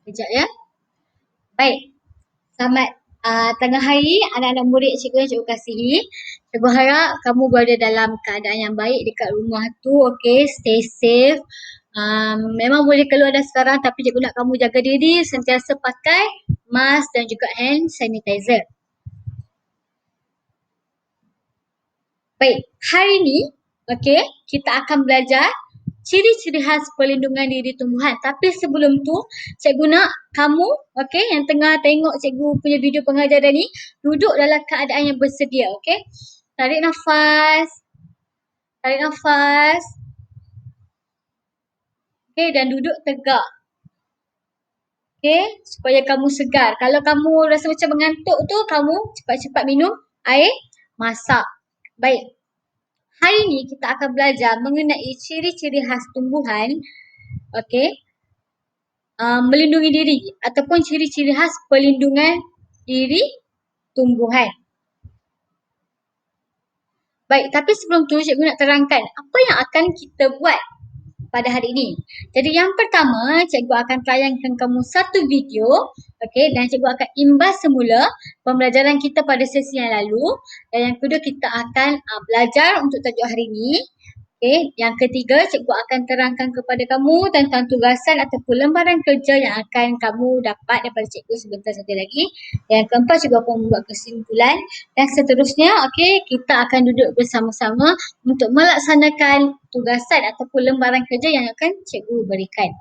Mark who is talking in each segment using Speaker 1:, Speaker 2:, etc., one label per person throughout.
Speaker 1: Kejap ya. Baik. Selamat tengah hari anak-anak murid cikgu yang cikgu kasihi. Cikgu harap kamu berada dalam keadaan yang baik dekat rumah tu. Okay, stay safe. Memang boleh keluar dah sekarang tapi cikgu nak kamu jaga diri, sentiasa pakai mask dan juga hand sanitizer. Baik, hari ni kita akan belajar ciri-ciri khas perlindungan diri tumbuhan. Tapi sebelum tu, cikgu nak kamu yang tengah tengok cikgu punya video pengajaran ni duduk dalam keadaan yang bersedia, Tarik nafas. Tarik nafas. Dan duduk tegak. Supaya kamu segar. Kalau kamu rasa macam mengantuk tu, kamu cepat-cepat minum air masak. Baik. Hari ni kita akan belajar mengenai ciri-ciri khas tumbuhan, melindungi diri ataupun ciri-ciri khas perlindungan diri tumbuhan. Baik, tapi sebelum tu cikgu nak terangkan apa yang akan kita buat pada hari ini. Jadi yang pertama, cikgu akan tayangkan kamu satu video, dan cikgu akan imbas semula pembelajaran kita pada sesi yang lalu. Dan yang kedua, kita akan belajar untuk tajuk hari ini. Yang ketiga, cikgu akan terangkan kepada kamu tentang tugasan ataupun lembaran kerja yang akan kamu dapat daripada cikgu sebentar saja lagi. Yang keempat, cikgu akan membuat kesimpulan dan seterusnya, kita akan duduk bersama-sama untuk melaksanakan tugasan ataupun lembaran kerja yang akan cikgu berikan.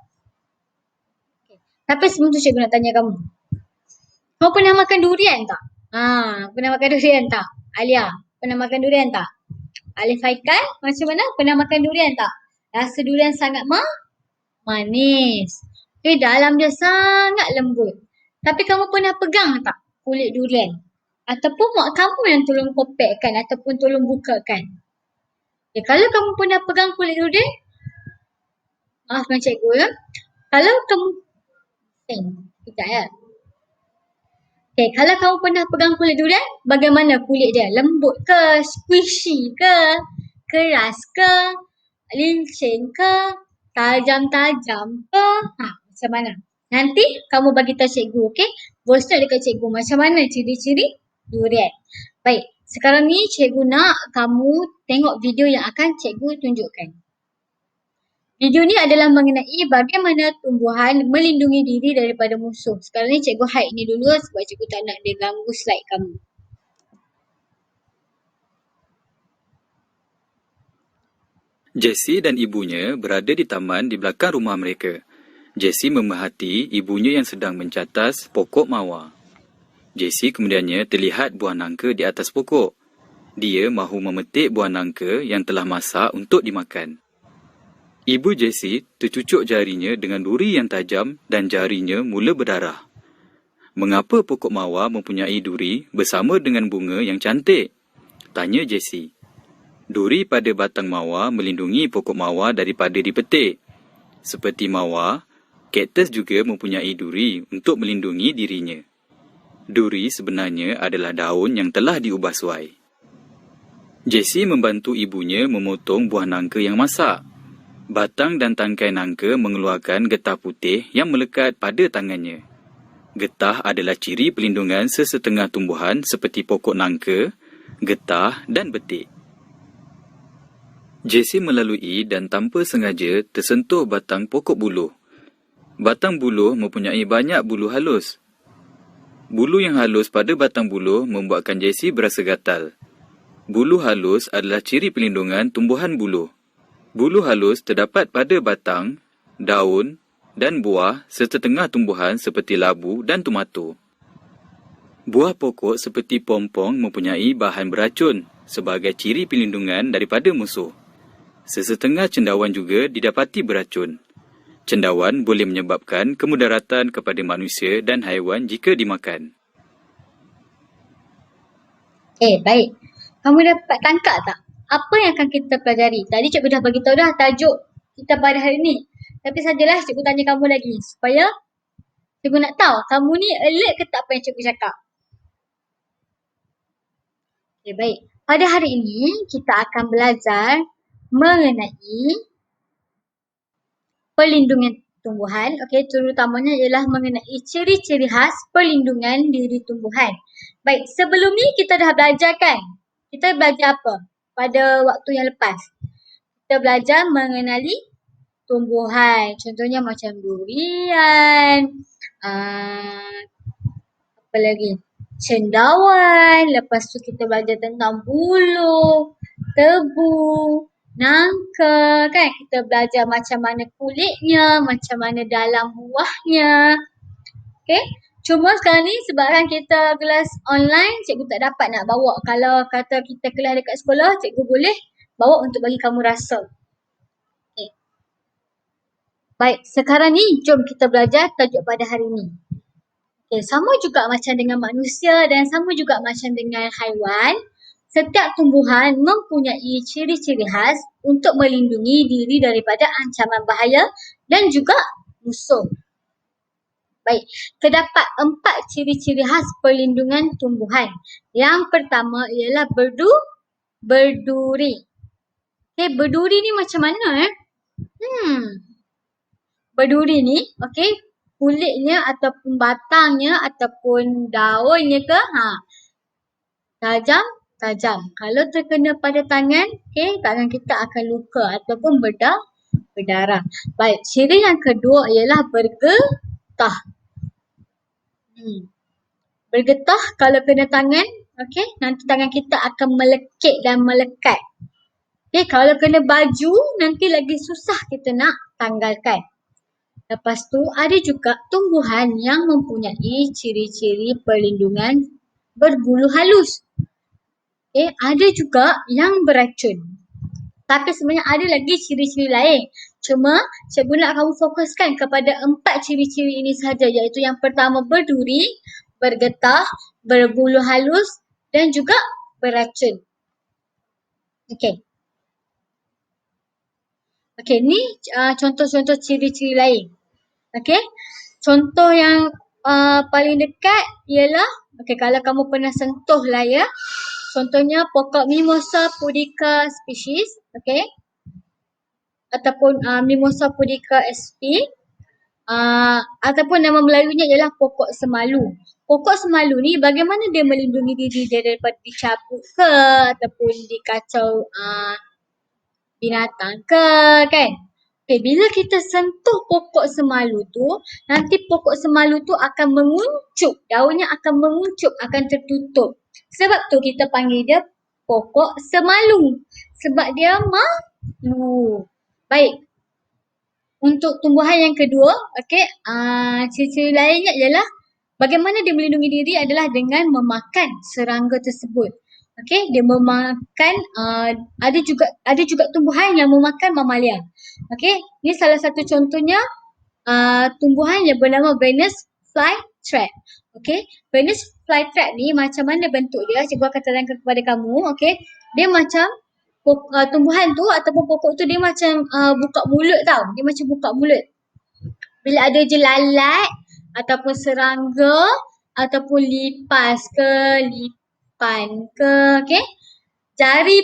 Speaker 1: Tapi sebelum tu cikgu nak tanya kamu. Kamu pernah makan durian tak? Pernah makan durian tak? Alia, pernah makan durian tak? Alif Haikal, macam mana? Pernah makan durian tak? Rasa durian sangat manis. Dalam dia sangat lembut. Tapi kamu pernah pegang tak kulit durian? Ataupun mak kamu yang tolong kopekkan ataupun tolong bukakan? Kalau kamu pernah pegang kulit durian, maafkan cikgu ya. Kalau kamu sekejap ya. Kalau kamu pernah pegang kulit durian, bagaimana kulit dia? Lembut ke? Squishy ke? Keras ke? Licin ke? Tajam-tajam ke? Macam mana? Nanti kamu bagi tahu cikgu, Voice note dekat cikgu macam mana ciri-ciri durian. Baik, sekarang ni cikgu nak kamu tengok video yang akan cikgu tunjukkan. Video ni adalah mengenai bagaimana tumbuhan melindungi diri daripada musuh. Sekarang ni cikgu hide ni dulu sebab cikgu tak nak dia ganggu slide kamu.
Speaker 2: Jessie dan ibunya berada di taman di belakang rumah mereka. Jessie memerhati ibunya yang sedang mencatas pokok mawar. Jessie kemudiannya terlihat buah nangka di atas pokok. Dia mahu memetik buah nangka yang telah masak untuk dimakan. Ibu Jessie tercucuk jarinya dengan duri yang tajam dan jarinya mula berdarah. Mengapa pokok mawar mempunyai duri bersama dengan bunga yang cantik? Tanya Jessie. Duri pada batang mawar melindungi pokok mawar daripada dipetik. Seperti mawar, kaktus juga mempunyai duri untuk melindungi dirinya. Duri sebenarnya adalah daun yang telah diubah suai. Jessie membantu ibunya memotong buah nangka yang masak. Batang dan tangkai nangka mengeluarkan getah putih yang melekat pada tangannya. Getah adalah ciri pelindungan sesetengah tumbuhan seperti pokok nangka, getah dan betik. Jessie melalui dan tanpa sengaja tersentuh batang pokok buluh. Batang buluh mempunyai banyak bulu halus. Bulu yang halus pada batang buluh membuatkan Jessie berasa gatal. Bulu halus adalah ciri pelindungan tumbuhan buluh. Bulu halus terdapat pada batang, daun dan buah serta tengah tumbuhan seperti labu dan tomato. Buah pokok seperti pompong mempunyai bahan beracun sebagai ciri pelindungan daripada musuh. Sesetengah cendawan juga didapati beracun. Cendawan boleh menyebabkan kemudaratan kepada manusia dan haiwan jika dimakan.
Speaker 1: Baik. Kamu dapat tangkap tak? Apa yang akan kita pelajari? Tadi cikgu dah bagi tahu dah tajuk kita pada hari ni. Tapi sajalah cikgu tanya kamu lagi supaya cikgu nak tahu kamu ni alert ke tak apa yang cikgu cakap. Baik. Pada hari ini kita akan belajar mengenai tumbuhan, okey, terutamanya ialah mengenai ciri-ciri khas perlindungan diri tumbuhan. Baik, sebelum ni kita dah belajar kan? Kita belajar apa pada waktu yang lepas? Kita belajar mengenali tumbuhan. Contohnya macam durian, apa lagi? Cendawan. Lepas tu kita belajar tentang buluh, tebu, nangka kan. Kita belajar macam mana kulitnya, macam mana dalam buahnya. Okay. Cuma sekarang ni sebabkan kita kelas online, cikgu tak dapat nak bawa. Kalau kata kita kelas dekat sekolah, cikgu boleh bawa untuk bagi kamu rasa. Okay. Baik, sekarang ni jom kita belajar tajuk pada hari ni. Okay, sama juga macam dengan manusia dan sama juga macam dengan haiwan, setiap tumbuhan mempunyai ciri-ciri khas untuk melindungi diri daripada ancaman bahaya dan juga musuh. Baik, terdapat 4 ciri-ciri khas perlindungan tumbuhan. Yang pertama ialah berduri. Okay, berduri ni macam mana Berduri ni, okay, kulitnya ataupun batangnya ataupun daunnya ke, tajam. Kalau terkena pada tangan, okay, tangan kita akan luka ataupun berdarah. Baik, ciri yang kedua ialah bergetah. Bergetah kalau kena tangan, okay, nanti tangan kita akan melekit dan melekat. Okay, kalau kena baju, nanti lagi susah kita nak tanggalkan. Lepas tu ada juga tumbuhan yang mempunyai ciri-ciri perlindungan berbulu halus. Ada juga yang beracun. Tapi sebenarnya ada lagi ciri-ciri lain. Cuma cikgu nak kamu fokuskan kepada 4 ciri-ciri ini sahaja, iaitu yang pertama berduri, bergetah, berbulu halus dan juga beracun. Okey. Okey, ni contoh-contoh ciri-ciri lain. Okey. Contoh yang paling dekat ialah, okey, kalau kamu pernah sentuh lah ya. Contohnya pokok Mimosa pudica species, okey. Ataupun Mimosa pudica sp. Ataupun nama Melayunya ialah pokok semalu. Pokok semalu ni bagaimana dia melindungi diri dia daripada dicabut ke ataupun dikacau binatang ke, kan? Okay, bila kita sentuh pokok semalu tu, nanti pokok semalu tu akan menguncup, daunnya akan menguncup, akan tertutup. Sebab tu kita panggil dia pokok semalu. Sebab dia malu. Baik. Untuk tumbuhan yang kedua, okay, ciri-ciri lainnya ialah bagaimana dia melindungi diri adalah dengan memakan serangga tersebut. Okey, dia memakan, ada juga tumbuhan yang memakan mamalia. Okey, ini salah satu contohnya tumbuhan yang bernama Venus flytrap. Okey, Venus flytrap ni macam mana bentuk dia? Cikgu akan terangkan kepada kamu. Okey, dia macam tumbuhan tu ataupun pokok tu dia macam buka mulut tau. Dia macam buka mulut. Bila ada je lalat ataupun serangga ataupun lipas ke, okay. Jari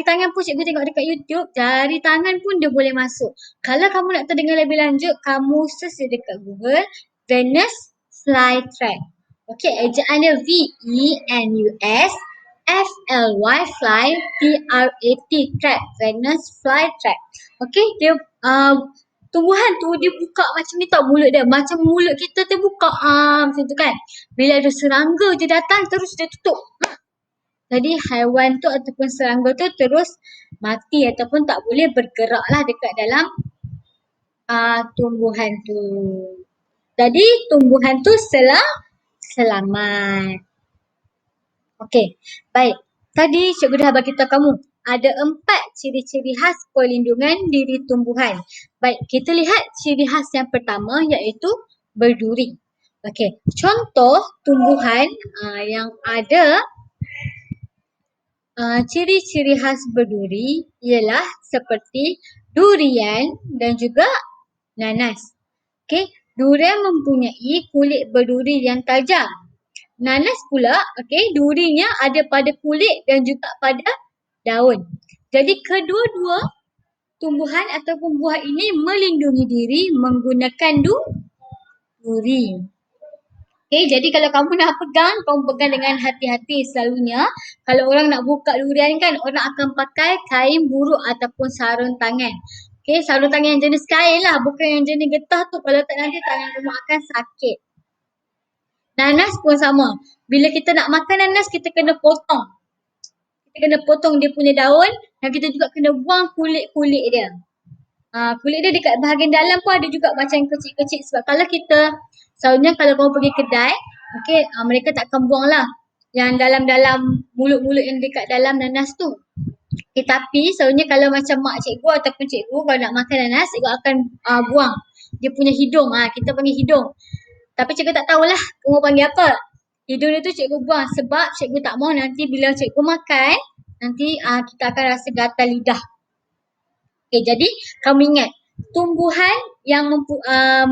Speaker 1: tangan pun cikgu tengok dekat YouTube, jari tangan pun dia boleh masuk. Kalau kamu nak tahu dengan lebih lanjut, kamu search dekat Google, Venus flytrap. Okay, ejaannya VENUS FLY fly TRAP trap, Venus flytrap. Okay, dia tumbuhan tu dia buka macam ni tau mulut dia. Macam mulut kita terbuka macam tu kan. Bila ada serangga je datang terus dia tutup. Jadi haiwan tu ataupun serangga tu terus mati ataupun tak boleh bergerak lah dekat dalam tumbuhan tu. Jadi tumbuhan tu selamat. Okey, baik. Tadi cikgu dah bagi tahu kamu ada 4 ciri-ciri khas perlindungan diri tumbuhan. Baik, kita lihat ciri khas yang pertama iaitu berduri. Okey, contoh tumbuhan yang ada ciri-ciri khas berduri ialah seperti durian dan juga nanas. Okey, durian mempunyai kulit berduri yang tajam. Nanas pula, okey, durinya ada pada kulit dan juga pada daun. Jadi kedua-dua tumbuhan ataupun buah ini melindungi diri menggunakan duri. Okay, jadi kalau kamu nak pegang, kamu pegang dengan hati-hati selalunya. Kalau orang nak buka durian kan, orang akan pakai kain buruk ataupun sarung tangan. Okay, sarung tangan yang jenis kain lah, bukan yang jenis getah tu. Kalau tak nanti tangan kamu akan sakit. Nanas pun sama. Bila kita nak makan nanas, kita kena potong. Kita kena potong dia punya daun dan kita juga kena buang kulit-kulit dia. Kulit dia dekat bahagian dalam pun ada juga macam kecil-kecil. Sebab kalau kita, selalunya kalau kamu pergi kedai, okay, mereka tak akan buang lah yang dalam-dalam mulut-mulut yang dekat dalam nanas tu. Okay, tapi selalunya kalau macam mak cikgu ataupun cikgu kalau nak makan nanas, cikgu akan buang dia punya hidung. Kita panggil hidung. Tapi cikgu tak tahulah kamu panggil apa. Hidung dia tu cikgu buang sebab cikgu tak mahu nanti bila cikgu makan, nanti kita akan rasa gatal lidah. Okay, jadi kamu ingat, tumbuhan yang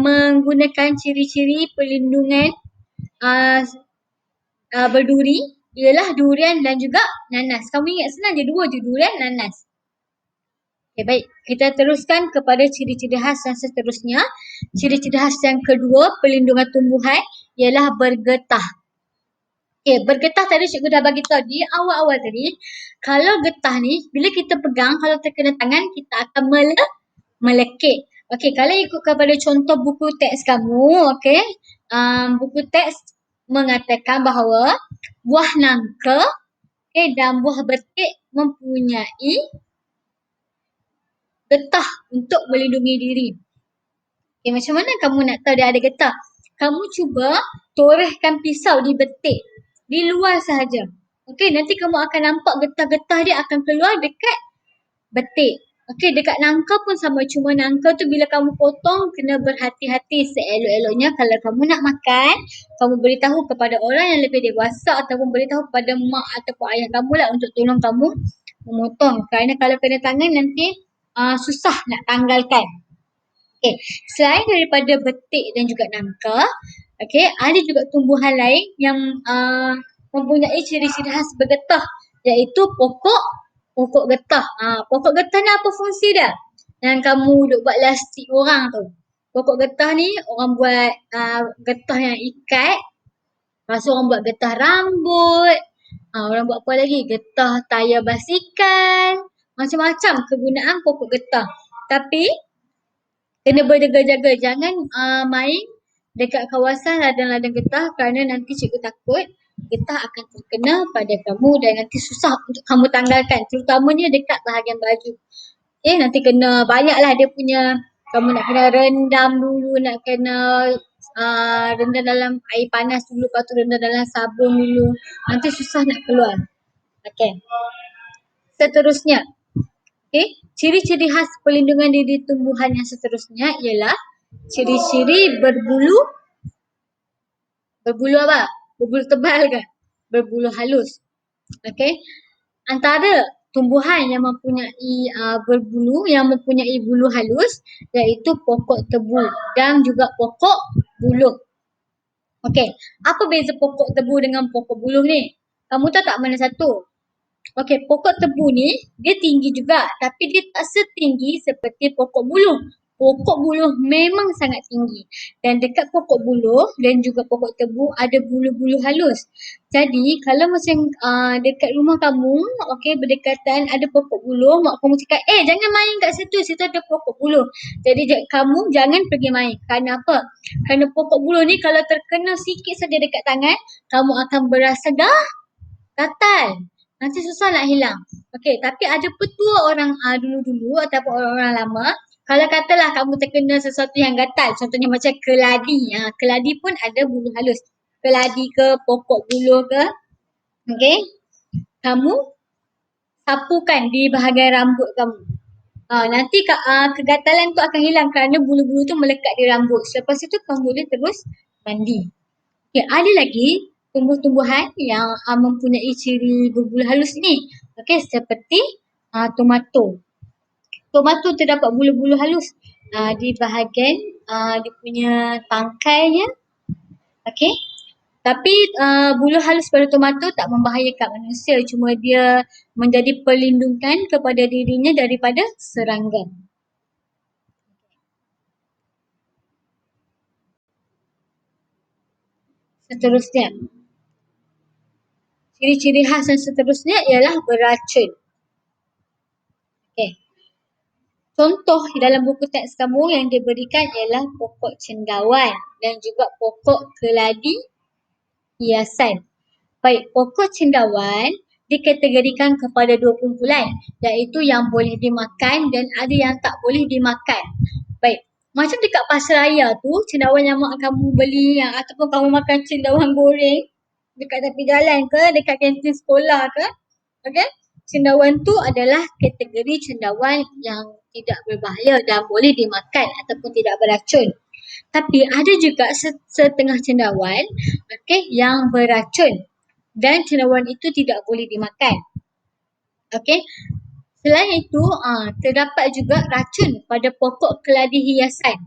Speaker 1: menggunakan ciri-ciri perlindungan berduri ialah durian dan juga nanas. Kamu ingat senang je, dua je, durian, nanas. Okay, baik. Kita teruskan kepada ciri-ciri khas yang seterusnya. Ciri-ciri khas yang kedua, perlindungan tumbuhan ialah bergetah. Okay, bergetah tadi cikgu dah bagi tahu di awal-awal tadi. Kalau getah ni, bila kita pegang, kalau terkena tangan, kita akan melekit. Okey, kalau ikut kepada contoh buku teks kamu, okey, buku teks mengatakan bahawa buah nangka, okey, dan buah betik mempunyai getah untuk melindungi diri. Okey, macam mana kamu nak tahu dia ada getah? Kamu cuba torehkan pisau di betik, di luar sahaja. Okey, nanti kamu akan nampak getah-getah dia akan keluar dekat betik. Okey, dekat nangka pun sama. Cuma nangka tu bila kamu potong, kena berhati-hati seelok-eloknya. Kalau kamu nak makan, kamu beritahu kepada orang yang lebih dewasa ataupun beritahu kepada mak ataupun ayah kamu lah untuk tolong kamu memotong. Kerana kalau kena tangan nanti susah nak tanggalkan. Okey, selain daripada betik dan juga nangka, okey, ada juga tumbuhan lain yang mempunyai ciri-ciri khas bergetah, iaitu pokok getah. Pokok getah ni apa fungsi dia? Yang kamu duk buat lastik orang tu. Pokok getah ni orang buat getah yang ikat. Lepas tu orang buat getah rambut. Orang buat apa lagi? Getah tayar basikal. Macam-macam kegunaan pokok getah. Tapi kena berjaga-jaga. Jangan main dekat kawasan ladang-ladang getah kerana nanti cikgu takut getah akan terkena pada kamu dan nanti susah untuk kamu tanggalkan. Terutamanya dekat bahagian baju. Okay, nanti kena banyaklah dia punya, kamu nak kena rendam dulu, nak kena rendam dalam air panas dulu, lepas tu rendam dalam sabun dulu. Nanti susah nak keluar. Okay. Seterusnya. Okay, ciri-ciri khas perlindungan diri tumbuhan yang seterusnya ialah ciri-ciri berbulu apa? Berbulu tebal ke? Berbulu halus. Okey. Antara tumbuhan yang mempunyai berbulu, yang mempunyai bulu halus iaitu pokok tebu dan juga pokok buluh. Okey. Apa beza pokok tebu dengan pokok buluh ni? Kamu tahu tak mana satu? Okey, pokok tebu ni dia tinggi juga tapi dia tak setinggi seperti pokok buluh. Pokok buluh memang sangat tinggi dan dekat pokok buluh dan juga pokok tebu ada bulu-bulu halus. Jadi kalau macam dekat rumah kamu, okey, berdekatan ada pokok buluh, mak kamu cakap, jangan main kat situ, situ ada pokok buluh. Jadi kamu jangan pergi main. Kerana apa? Kerana pokok buluh ni kalau terkena sikit saja dekat tangan, kamu akan berasa gatal. Nanti susah nak hilang. Okey, tapi ada petua orang dulu-dulu ataupun orang-orang lama. Kalau katalah kamu terkena sesuatu yang gatal, contohnya macam keladi. Keladi pun ada bulu halus. Keladi ke, pokok buluh ke. Okey, kamu sapukan di bahagian rambut kamu. Nanti kegatalan tu akan hilang kerana bulu-bulu tu melekat di rambut. Selepas itu kamu boleh terus mandi. Okey, ada lagi tumbuh-tumbuhan yang mempunyai ciri berbulu halus ni. Okey, seperti tomato. Tomato terdapat bulu-bulu halus di bahagian dia punya tangkainya. Okey. Tapi bulu halus pada tomato tak membahayakan manusia, cuma dia menjadi perlindungan kepada dirinya daripada serangga. Seterusnya, ciri-ciri khas yang seterusnya ialah beracun. Okey. Contoh dalam buku teks kamu yang diberikan ialah pokok cendawan dan juga pokok keladi hiasan. Baik, pokok cendawan dikategorikan kepada dua kumpulan, iaitu yang boleh dimakan dan ada yang tak boleh dimakan. Baik, macam dekat pasaraya tu, cendawan yang mak kamu beli yang ataupun kamu makan cendawan goreng dekat tepi jalan ke, dekat kantin sekolah ke, okey? Cendawan tu adalah kategori cendawan yang tidak berbahaya dan boleh dimakan ataupun tidak beracun. Tapi ada juga setengah cendawan yang beracun dan cendawan itu tidak boleh dimakan. Okey. Selain itu, terdapat juga racun pada pokok keladi hiasan.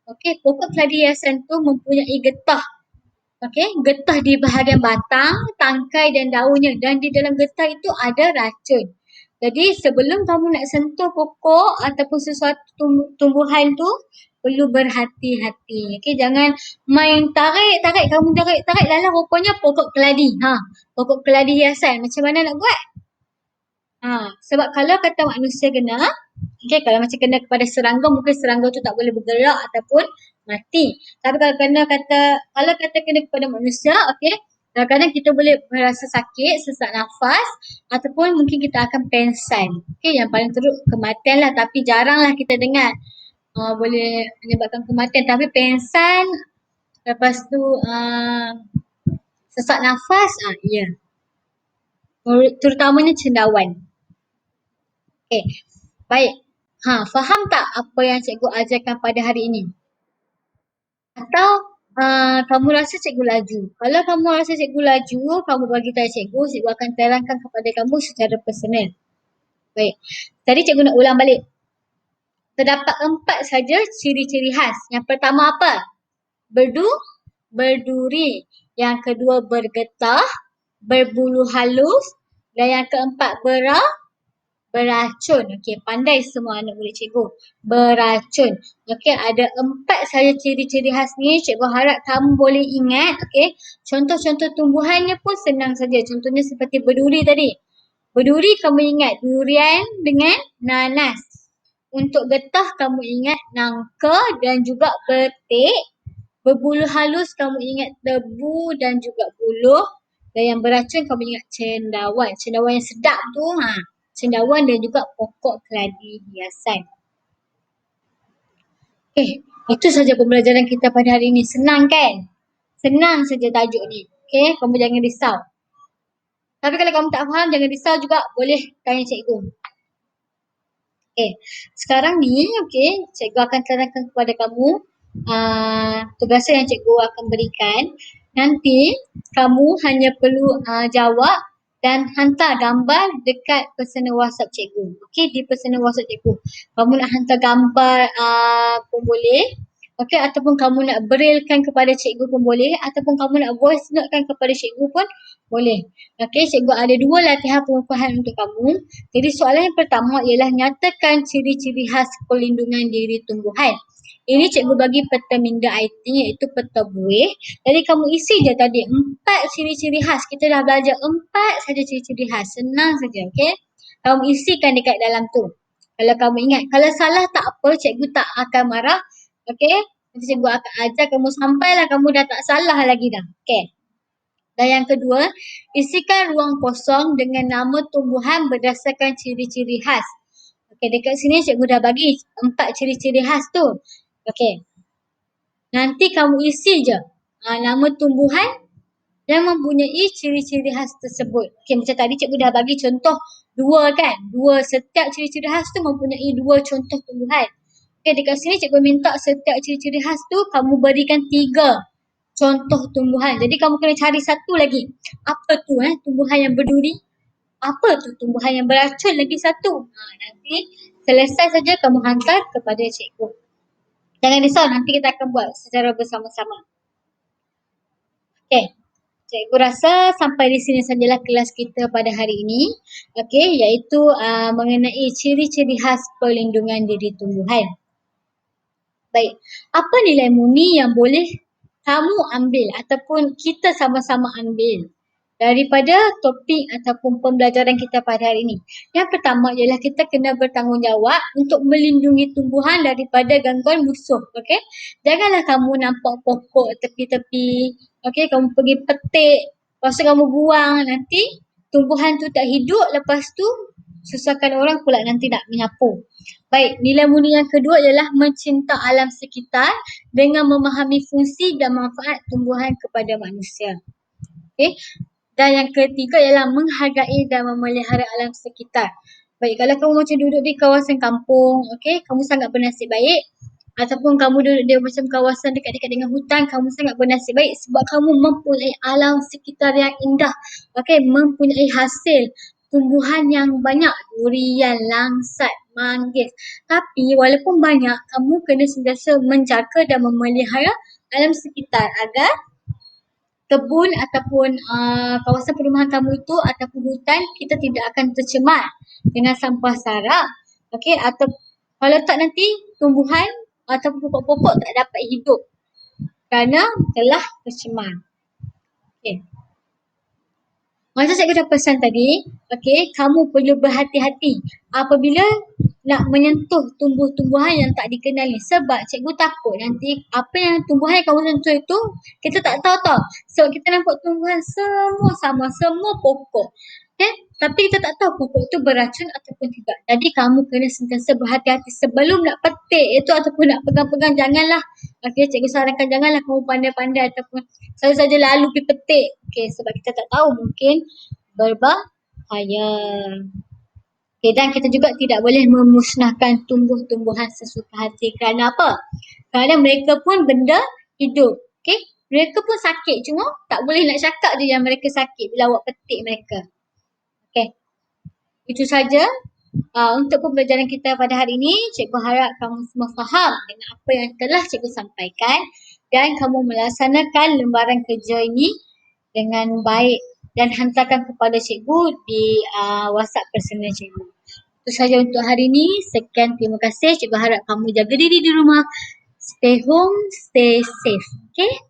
Speaker 1: Okey, pokok keladi hiasan tu mempunyai getah. Okey, getah di bahagian batang, tangkai dan daunnya, dan di dalam getah itu ada racun. Jadi sebelum kamu nak sentuh pokok ataupun sesuatu tumbuhan tu, perlu berhati-hati. Okey, jangan main tarik, kamu tarik, lalu rupanya pokok keladi. Pokok keladi hiasan. Macam mana nak buat? Sebab kalau kata manusia kena, kalau macam kena kepada serangga, mungkin serangga tu tak boleh bergerak ataupun mati. Tapi kalau kata kena kepada manusia, kadang-kadang kita boleh merasa sakit, sesak nafas ataupun mungkin kita akan pengsan. Yang paling teruk kematian lah, tapi jaranglah kita dengar boleh menyebabkan kematian. Tapi pengsan, lepas tu sesak nafas, ya. Terutamanya cendawan. Okey, baik. Faham tak apa yang cikgu ajarkan pada hari ini? Atau kamu rasa cikgu laju? Kalau kamu rasa cikgu laju, kamu bagi tahu cikgu akan terangkan kepada kamu secara personal. Baik. Tadi cikgu nak ulang balik. Terdapat 4 saja ciri-ciri khas. Yang pertama apa? Berduri. Yang kedua bergetah, berbulu halus, dan yang keempat beracun. Okey, pandai semua anak murid cikgu. Beracun. Okey, ada 4 saja ciri-ciri khas ni. Cikgu harap kamu boleh ingat. Okey, contoh-contoh tumbuhannya pun senang saja. Contohnya seperti berduri tadi. Berduri kamu ingat durian dengan nanas. Untuk getah kamu ingat nangka dan juga betik. Berbulu halus kamu ingat tebu dan juga buluh. Dan yang beracun kamu ingat cendawan. Cendawan yang sedap tu, cendawan dan juga pokok keladi hiasan. Itu saja pembelajaran kita pada hari ini. Senang kan? Senang saja tajuk ni. Kamu jangan risau. Tapi kalau kamu tak faham, jangan risau juga. Boleh tanya cikgu. Sekarang ni, cikgu akan terangkan kepada kamu tugasan yang cikgu akan berikan. Nanti, kamu hanya perlu jawab dan hantar gambar dekat personal WhatsApp cikgu. Di personal WhatsApp cikgu. Kamu nak hantar gambar pun boleh. Ataupun kamu nak braillekan kepada cikgu pun boleh. Ataupun kamu nak voice notekan kepada cikgu pun boleh. Cikgu ada 2 latihan pengukuhan untuk kamu. Jadi soalan yang pertama ialah nyatakan ciri-ciri khas perlindungan diri tumbuhan. Ini cikgu bagi peta minda IT iaitu peta buih. Jadi kamu isi je tadi 4 ciri-ciri khas. Kita dah belajar 4 saja ciri-ciri khas. Senang saja, Kamu isikan dekat dalam tu. Kalau kamu ingat. Kalau salah tak apa, cikgu tak akan marah. Nanti cikgu akan ajar kamu sampailah kamu dah tak salah lagi dah. Dan yang kedua, isikan ruang kosong dengan nama tumbuhan berdasarkan ciri-ciri khas. Dekat sini cikgu dah bagi 4 ciri-ciri khas tu. Nanti kamu isi je nama tumbuhan yang mempunyai ciri-ciri khas tersebut. Macam tadi cikgu dah bagi contoh 2 kan. 2 setiap ciri-ciri khas tu mempunyai 2 contoh tumbuhan. Dekat sini cikgu minta setiap ciri-ciri khas tu kamu berikan 3 contoh tumbuhan. Jadi kamu kena cari satu lagi. Apa tu tumbuhan yang berduri? Apa tu tumbuhan yang beracun lagi satu? Nanti selesai saja kamu hantar kepada cikgu. Jangan risau, nanti kita akan buat secara bersama-sama. Cikgu rasa sampai di sini sajalah kelas kita pada hari ini. Okey, iaitu mengenai ciri-ciri khas perlindungan diri tumbuhan. Baik, apa nilai murni yang boleh kamu ambil ataupun kita sama-sama ambil daripada topik ataupun pembelajaran kita pada hari ini? Yang pertama ialah kita kena bertanggungjawab untuk melindungi tumbuhan daripada gangguan musuh. Okey, janganlah kamu nampak pokok tepi-tepi. Okey, kamu pergi petik, lepas tu kamu buang, nanti tumbuhan tu tak hidup, lepas tu susahkan orang pula nanti nak menyapu. Baik, nilai murni yang kedua ialah mencinta alam sekitar dengan memahami fungsi dan manfaat tumbuhan kepada manusia. Okey. Dan yang ketiga ialah menghargai dan memelihara alam sekitar. Baik, kalau kamu macam duduk di kawasan kampung, okey, kamu sangat bernasib baik. Ataupun kamu duduk di macam kawasan dekat-dekat dengan hutan, kamu sangat bernasib baik sebab kamu mempunyai alam sekitar yang indah. Okey, mempunyai hasil tumbuhan yang banyak, durian, langsat, manggis. Tapi walaupun banyak, kamu kena sentiasa menjaga dan memelihara alam sekitar agar kebun ataupun kawasan perumahan kamu itu ataupun hutan kita tidak akan tercemar dengan sampah sarap. Okey, atau kalau tak nanti tumbuhan ataupun pokok-pokok tak dapat hidup kerana telah tercemar. Okey. Macam cikgu dah pesan tadi, okey, kamu perlu berhati-hati apabila nak menyentuh tumbuh-tumbuhan yang tak dikenali sebab cikgu takut nanti apa yang tumbuhan yang kamu sentuh itu kita tak tahu tau. Sebab kita nampak tumbuhan semua sama, semua pokok. Okay? Tapi kita tak tahu pokok itu beracun ataupun tidak. Jadi kamu kena sentiasa berhati-hati sebelum nak petik itu ataupun nak pegang-pegang, janganlah. Okay, cikgu sarankan janganlah kamu pandai-pandai ataupun saja-saja lalu pergi petik. Okay, sebab kita tak tahu mungkin berbahaya. Okay, dan kita juga tidak boleh memusnahkan tumbuh-tumbuhan sesuka hati. Kerana apa? Kerana mereka pun benda hidup. Okay? Mereka pun sakit. Cuma tak boleh nak cakap je yang mereka sakit bila awak petik mereka. Okay. Itu saja untuk pembelajaran kita pada hari ini. Cikgu harap kamu semua faham dengan apa yang telah cikgu sampaikan. Dan kamu melaksanakan lembaran kerja ini dengan baik dan hantarkan kepada cikgu di WhatsApp personal cikgu. Itu sahaja untuk hari ini. Sekian, terima kasih. Cikgu harap kamu jaga diri di rumah. Stay home, stay safe. Okay?